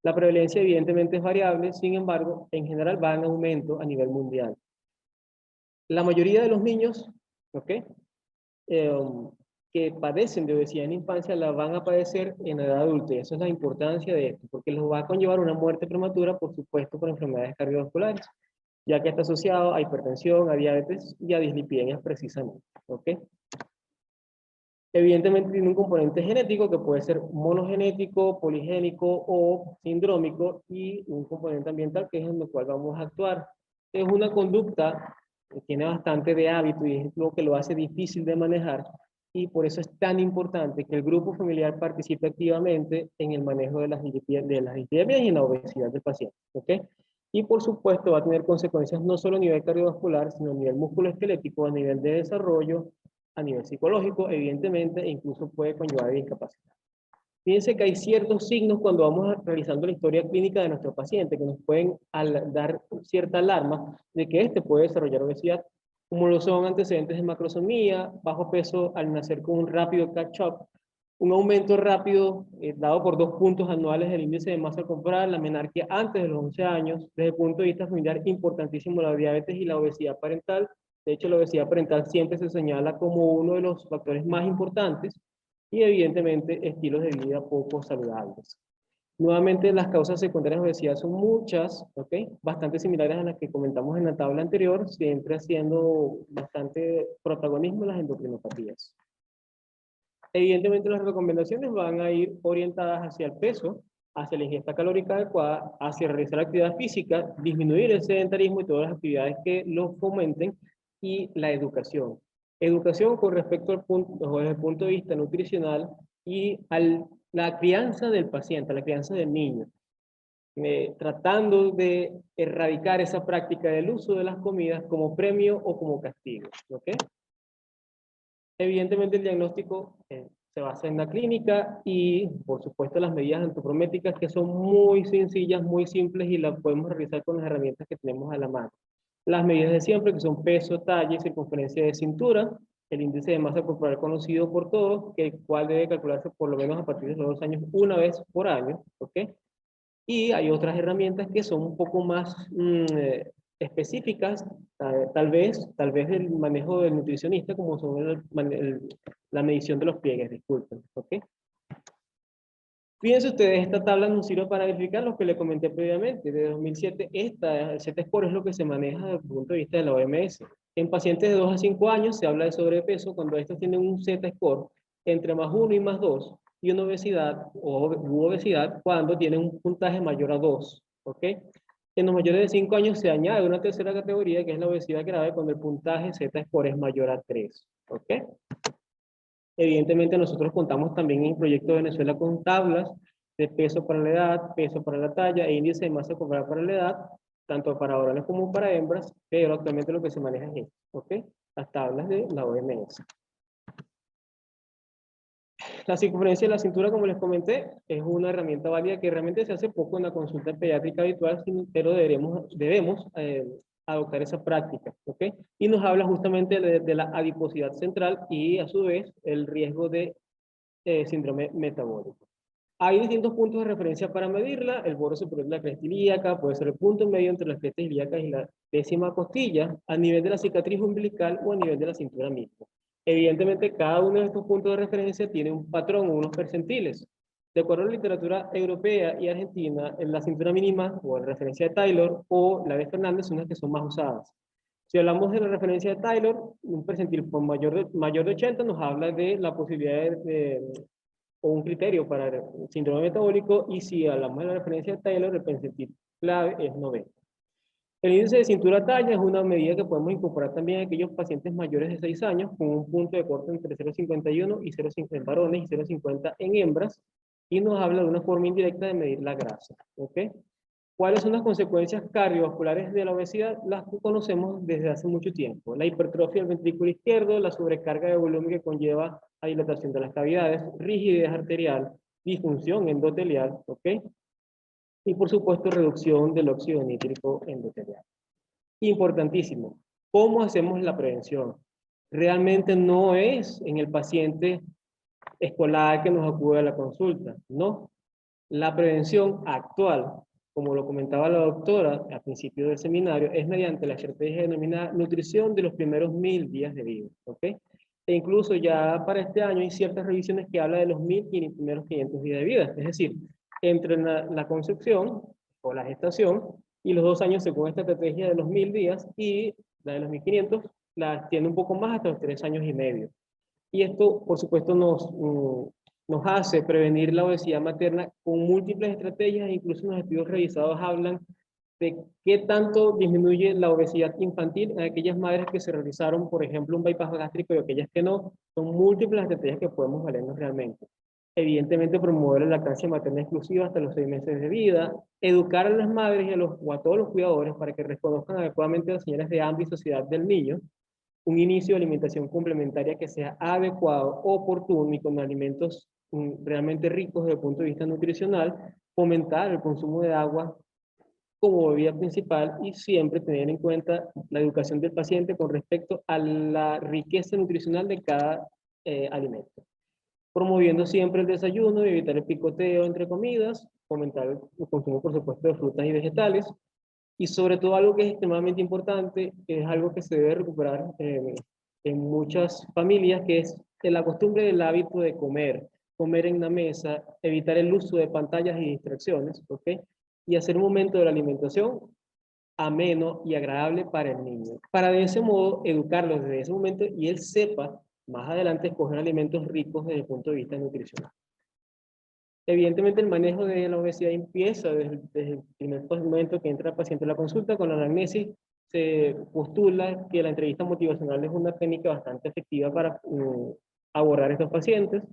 La prevalencia evidentemente es variable, sin embargo, en general va en aumento a nivel mundial. La mayoría de los niños, ¿ok? Que padecen de obesidad en infancia la van a padecer en la edad adulta, y esa es la importancia de esto, porque les va a conllevar una muerte prematura, por supuesto, por enfermedades cardiovasculares, ya que está asociado a hipertensión, a diabetes y a dislipidemias precisamente, ¿ok? Evidentemente tiene un componente genético que puede ser monogenético, poligénico o sindrómico, y un componente ambiental que es en el cual vamos a actuar. Es una conducta que tiene bastante de hábito y es lo que lo hace difícil de manejar, y por eso es tan importante que el grupo familiar participe activamente en el manejo de las dislipidemias y en la obesidad del paciente. ¿Ok? Y por supuesto va a tener consecuencias no solo a nivel cardiovascular, sino a nivel musculoesquelético, a nivel de desarrollo, a nivel psicológico, evidentemente, e incluso puede conllevar discapacidad. Fíjense que hay ciertos signos cuando vamos realizando la historia clínica de nuestro paciente que nos pueden dar cierta alarma de que este puede desarrollar obesidad, como lo son antecedentes de macrosomía, bajo peso al nacer con un rápido catch-up, un aumento rápido dado por 2 puntos anuales del índice de masa corporal, la menarquia antes de los 11 años, desde el punto de vista familiar, importantísimo la diabetes y la obesidad parental. De hecho, la obesidad parental siempre se señala como uno de los factores más importantes y evidentemente estilos de vida poco saludables. Nuevamente, las causas secundarias de obesidad son muchas, ¿ok? Bastante similares a las que comentamos en la tabla anterior, siempre haciendo bastante protagonismo en las endocrinopatías. Evidentemente, las recomendaciones van a ir orientadas hacia el peso, hacia la ingesta calórica adecuada, hacia realizar actividad física, disminuir el sedentarismo y todas las actividades que lo fomenten, y la educación. Educación con respecto al punto, desde el punto de vista nutricional y la crianza del paciente, la crianza del niño. Tratando de erradicar esa práctica del uso de las comidas como premio o como castigo. ¿Ok? Evidentemente el diagnóstico se basa en la clínica y por supuesto las medidas antropométricas que son muy sencillas, muy simples y las podemos realizar con las herramientas que tenemos a la mano. Las medidas de siempre que son peso, talla y circunferencia de cintura, el índice de masa corporal conocido por todos, que el cual debe calcularse por lo menos a partir de los 2 años, una vez por año, ¿ok? Y hay otras herramientas que son un poco más específicas, tal vez del manejo del nutricionista, como son la medición de los pliegues, disculpen, ¿ok? Fíjense ustedes, esta tabla nos sirve para verificar lo que le comenté previamente. De 2007, el Z-score es lo que se maneja desde el punto de vista de la OMS. En pacientes de 2 a 5 años se habla de sobrepeso cuando estos tienen un Z-score entre +1 y +2, y una obesidad u obesidad cuando tienen un puntaje mayor a 2. ¿Ok? En los mayores de 5 años se añade una tercera categoría que es la obesidad grave cuando el puntaje Z-score es mayor a 3. ¿Ok? Evidentemente nosotros contamos también en el Proyecto Venezuela con tablas de peso para la edad, peso para la talla e índice de masa corporal para la edad, tanto para varones como para hembras, pero actualmente lo que se maneja es esto, ¿ok? Las tablas de la OMS. La circunferencia de la cintura, como les comenté, es una herramienta válida que realmente se hace poco en la consulta pediátrica habitual, pero debemos adoptar esa práctica, ¿ok? Y nos habla justamente de la adiposidad central y a su vez el riesgo de síndrome metabólico. Hay distintos puntos de referencia para medirla. El borde superior de la cresta ilíaca puede ser el punto medio entre las crestas ilíacas y la 10ª costilla, a nivel de la cicatriz umbilical o a nivel de la cintura misma. Evidentemente, cada uno de estos puntos de referencia tiene un patrón o unos percentiles. De acuerdo a la literatura europea y argentina, en la cintura mínima o en referencia de Taylor o la de Fernández son las que son más usadas. Si hablamos de la referencia de Taylor, un percentil por mayor de 80 nos habla de la posibilidad o un criterio para el síndrome metabólico, y si hablamos de la referencia de Taylor, el percentil clave es 90. El índice de cintura-talla es una medida que podemos incorporar también en aquellos pacientes mayores de 6 años con un punto de corte entre 0,51 y 0,50 en varones y 0,50 en hembras, y nos habla de una forma indirecta de medir la grasa. ¿Ok? ¿Cuáles son las consecuencias cardiovasculares de la obesidad? Las que conocemos desde hace mucho tiempo. La hipertrofia del ventrículo izquierdo, la sobrecarga de volumen que conlleva a dilatación de las cavidades, rigidez arterial, disfunción endotelial, ¿ok? Y por supuesto reducción del óxido nítrico endotelial. Importantísimo, ¿cómo hacemos la prevención? Realmente no es en el paciente escolar que nos acude a la consulta, no. La prevención actual, como lo comentaba la doctora al principio del seminario, es mediante la estrategia denominada nutrición de los primeros 1000 días de vida, ¿ok? E incluso ya para este año hay ciertas revisiones que hablan de los primeros 500 días de vida, es decir, entre la concepción o la gestación y los 2 años según esta estrategia de los 1000 días, y la de los 1500 la extiende un poco más hasta los 3 años y medio. Y esto, por supuesto, nos hace prevenir la obesidad materna con múltiples estrategias. Incluso los estudios revisados hablan de qué tanto disminuye la obesidad infantil en aquellas madres que se realizaron, por ejemplo, un bypass gástrico, y aquellas que no. Son múltiples estrategias que podemos valernos realmente. Evidentemente, promover la lactancia materna exclusiva hasta los 6 meses de vida, educar a las madres y a todos los cuidadores para que reconozcan adecuadamente las señales de hambre y saciedad del niño, un inicio de alimentación complementaria que sea adecuado, oportuno y con alimentos realmente ricos desde el punto de vista nutricional, fomentar el consumo de agua como bebida principal y siempre tener en cuenta la educación del paciente con respecto a la riqueza nutricional de cada alimento. Promoviendo siempre el desayuno y evitar el picoteo entre comidas, fomentar el consumo, por supuesto, de frutas y vegetales, y sobre todo algo que es extremadamente importante, que es algo que se debe recuperar en muchas familias, que es la costumbre del hábito de comer en la mesa, evitar el uso de pantallas y distracciones, ¿ok? Y hacer un momento de la alimentación ameno y agradable para el niño. Para de ese modo educarlo desde ese momento y él sepa más adelante escoger alimentos ricos desde el punto de vista nutricional. Evidentemente el manejo de la obesidad empieza desde el primer momento que entra el paciente a la consulta. Con la anamnesis se postula que la entrevista motivacional es una técnica bastante efectiva para abordar a estos pacientes.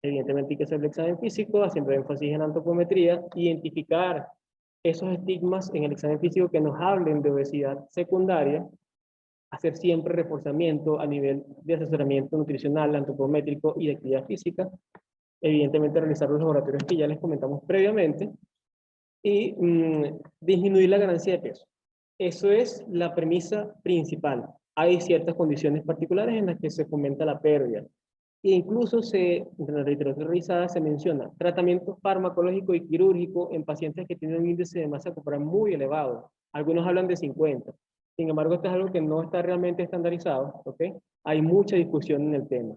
Evidentemente hay que hacer el examen físico, haciendo énfasis en antropometría, identificar esos estigmas en el examen físico que nos hablen de obesidad secundaria, hacer siempre reforzamiento a nivel de asesoramiento nutricional, antropométrico y de actividad física, evidentemente realizar los laboratorios que ya les comentamos previamente, y disminuir la ganancia de peso. Eso es la premisa principal. Hay ciertas condiciones particulares en las que se fomenta la pérdida. E incluso en la literatura revisada se menciona tratamiento farmacológico y quirúrgico en pacientes que tienen un índice de masa corporal muy elevado. Algunos hablan de 50. Sin embargo, esto es algo que no está realmente estandarizado, ¿ok? Hay mucha discusión en el tema.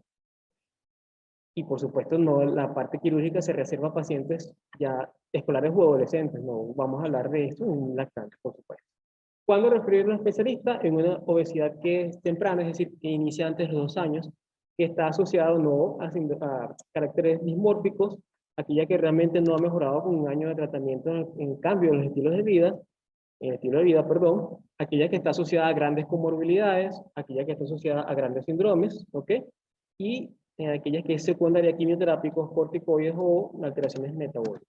Y por supuesto, no, la parte quirúrgica se reserva a pacientes ya escolares o adolescentes. No vamos a hablar de esto en un lactante, por supuesto. ¿Cuándo referir a un especialista? En una obesidad que es temprana, es decir, que inicia antes de los 2 años, que está asociado no a caracteres dismórficos, aquella que realmente no ha mejorado con un año de tratamiento en cambio en los estilos de vida, perdón, aquella que está asociada a grandes comorbilidades, aquella que está asociada a grandes síndromes, ¿ok? Y aquella que es secundaria a quimioterápicos, corticoides o alteraciones metabólicas.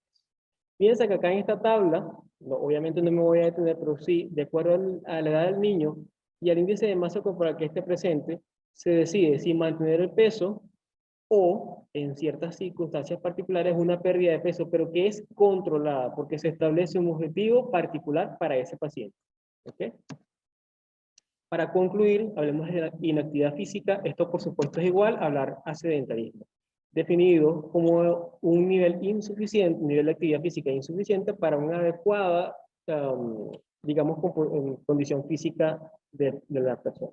Fíjense que acá en esta tabla, obviamente no me voy a detener, pero sí, de acuerdo a la edad del niño y al índice de masa corporal que esté presente, se decide si mantener el peso o, en ciertas circunstancias particulares, una pérdida de peso, pero que es controlada, porque se establece un objetivo particular para ese paciente. ¿Okay? Para concluir, hablemos de la inactividad física. Esto, por supuesto, es igual a hablar a sedentarismo, definido como un nivel insuficiente, un nivel de actividad física insuficiente para una adecuada, digamos, condición física de la persona.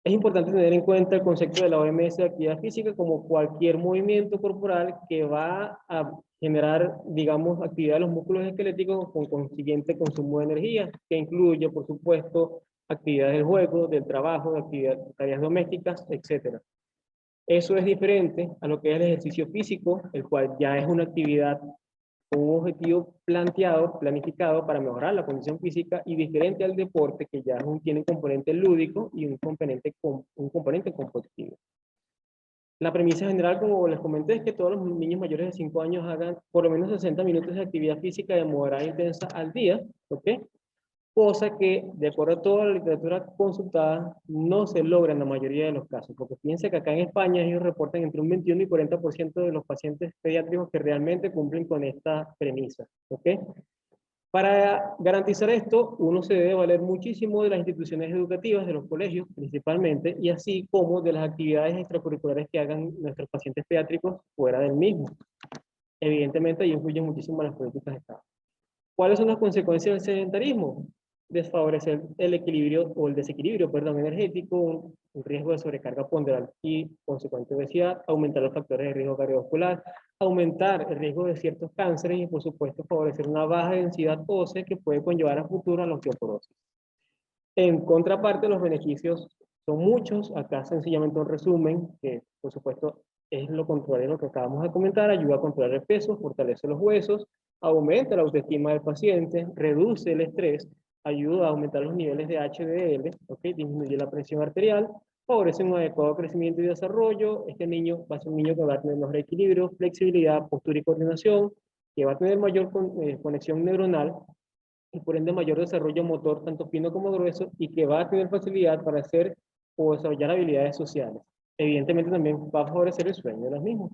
Es importante tener en cuenta el concepto de la OMS de actividad física como cualquier movimiento corporal que va a generar, digamos, actividad de los músculos esqueléticos con consiguiente consumo de energía, que incluye, por supuesto, actividades del juego, del trabajo, de actividades, tareas domésticas, etc. Eso es diferente a lo que es el ejercicio físico, el cual ya es una actividad con un objetivo planteado, planificado para mejorar la condición física y diferente al deporte que ya tiene un componente lúdico y un componente competitivo. La premisa general, como les comenté, es que todos los niños mayores de 5 años hagan por lo menos 60 minutos de actividad física de moderada e intensa al día, ¿ok? Cosa que, de acuerdo a toda la literatura consultada, no se logra en la mayoría de los casos, porque fíjense que acá en España ellos reportan entre un 21 y 40% de los pacientes pediátricos que realmente cumplen con esta premisa, ¿ok? Para garantizar esto, uno se debe valer muchísimo de las instituciones educativas, de los colegios principalmente, y así como de las actividades extracurriculares que hagan nuestros pacientes pediátricos fuera del mismo. Evidentemente, ahí influyen muchísimo las políticas de Estado. ¿Cuáles son las consecuencias del sedentarismo? Desfavorecer el equilibrio o el desequilibrio, perdón, energético, un riesgo de sobrecarga ponderal y consecuente obesidad, aumentar los factores de riesgo cardiovascular, aumentar el riesgo de ciertos cánceres y, por supuesto, favorecer una baja densidad ósea que puede conllevar a futuro a la osteoporosis. En contraparte, los beneficios son muchos. Acá sencillamente un resumen que, por supuesto, es lo contrario de lo que acabamos de comentar. Ayuda a controlar el peso, fortalece los huesos, aumenta la autoestima del paciente, reduce el estrés, ayuda a aumentar los niveles de HDL, ¿okay? Disminuye la presión arterial, favorece un adecuado crecimiento y desarrollo. Este niño va a ser un niño que va a tener mejor equilibrio, flexibilidad, postura y coordinación, que va a tener mayor conexión neuronal y por ende mayor desarrollo motor, tanto fino como grueso, y que va a tener facilidad para hacer o desarrollar habilidades sociales. Evidentemente también va a favorecer el sueño de los mismos.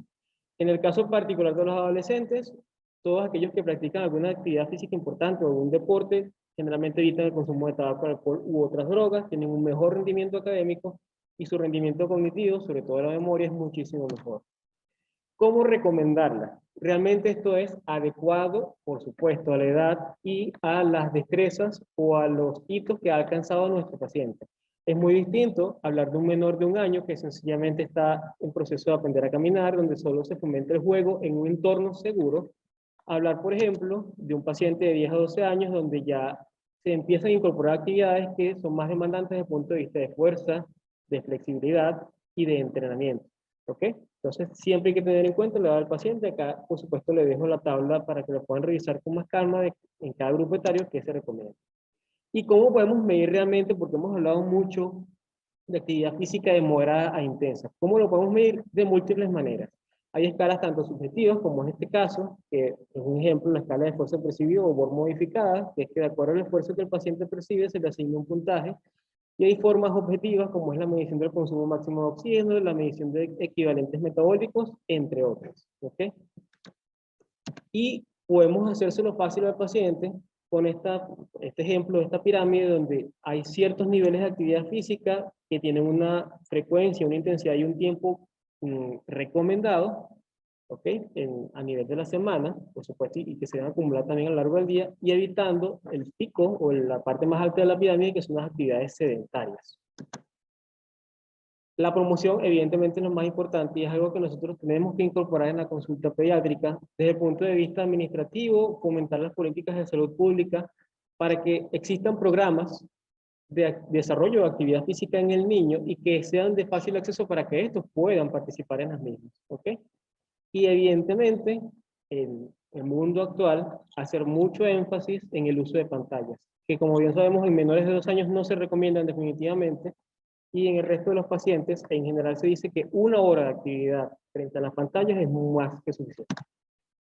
En el caso particular de los adolescentes, todos aquellos que practican alguna actividad física importante o algún deporte, generalmente evitan el consumo de tabaco, alcohol u otras drogas, tienen un mejor rendimiento académico y su rendimiento cognitivo, sobre todo la memoria, es muchísimo mejor. ¿Cómo recomendarla? Realmente esto es adecuado, por supuesto, a la edad y a las destrezas o a los hitos que ha alcanzado nuestro paciente. Es muy distinto hablar de un menor de 1 año que sencillamente está en proceso de aprender a caminar, donde solo se fomenta el juego en un entorno seguro. Hablar, por ejemplo, de un paciente de 10 a 12 años donde ya se empiezan a incorporar actividades que son más demandantes desde el punto de vista de fuerza, de flexibilidad y de entrenamiento. ¿Ok? Entonces, siempre hay que tener en cuenta la edad del paciente. Acá, por supuesto, le dejo la tabla para que lo puedan revisar con más calma en cada grupo etario que se recomienda. ¿Y cómo podemos medir realmente? Porque hemos hablado mucho de actividad física de moderada a intensa. ¿Cómo lo podemos medir? De múltiples maneras. Hay escalas tanto subjetivas, como en este caso, que es un ejemplo, la escala de esfuerzo percibido o BOR modificada, que es que de acuerdo al esfuerzo que el paciente percibe, se le asigna un puntaje. Y hay formas objetivas, como es la medición del consumo máximo de oxígeno, la medición de equivalentes metabólicos, entre otros. ¿Ok? Y podemos hacérselo fácil al paciente con este ejemplo, esta pirámide, donde hay ciertos niveles de actividad física que tienen una frecuencia, una intensidad y un tiempo recomendado, ¿ok? A nivel de la semana, por supuesto, y que se deben acumular también a lo largo del día, y evitando el pico o la parte más alta de la pirámide, que son las actividades sedentarias. La promoción, evidentemente, es lo más importante y es algo que nosotros tenemos que incorporar en la consulta pediátrica desde el punto de vista administrativo, fomentar las políticas de salud pública para que existan programas de desarrollo de actividad física en el niño y que sean de fácil acceso para que estos puedan participar en las mismas. ¿Ok? Y evidentemente, en el mundo actual, hacer mucho énfasis en el uso de pantallas, que como bien sabemos en menores de 2 años no se recomiendan definitivamente, y en el resto de los pacientes, en general se dice que 1 hora de actividad frente a las pantallas es más que suficiente.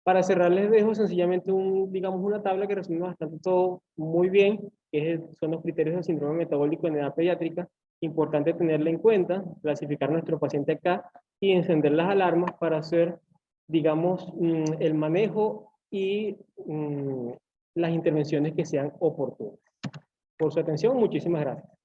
Para cerrar les dejo sencillamente digamos una tabla que resume bastante todo muy bien, que son los criterios del síndrome metabólico en edad pediátrica. Importante tenerla en cuenta, clasificar a nuestro paciente acá y encender las alarmas para hacer, digamos, el manejo y las intervenciones que sean oportunas. Por su atención, muchísimas gracias.